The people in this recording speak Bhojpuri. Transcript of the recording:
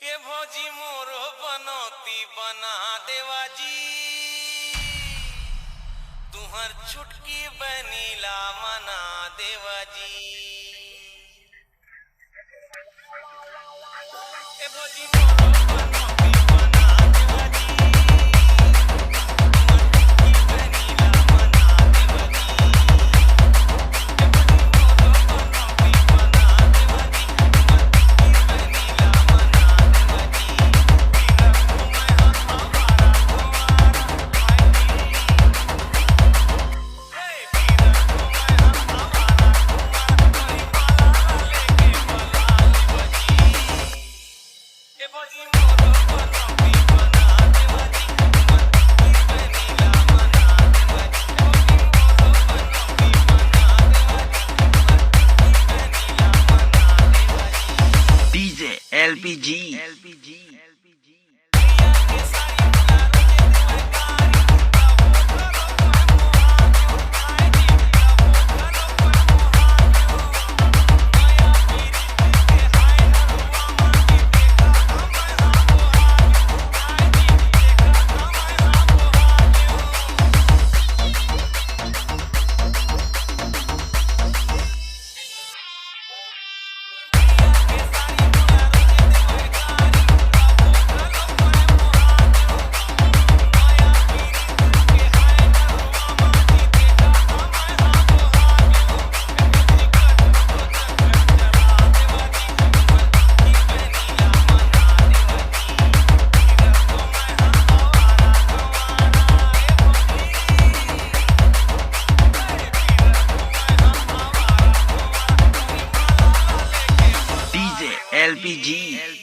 ये भौजी मोरो बनौती बना देवा जी, तुहर छुटकी बनीला मना देवा जी। ये भौजी मोरो बनौती बना देवा जी, तुहर छुटकी बनीला मना देवा जी। ये भौजी मोरो बनौती बना देवा जी, तुहर छुटकी बनीला मना देवा जी। DJ LPG. DJ LPG.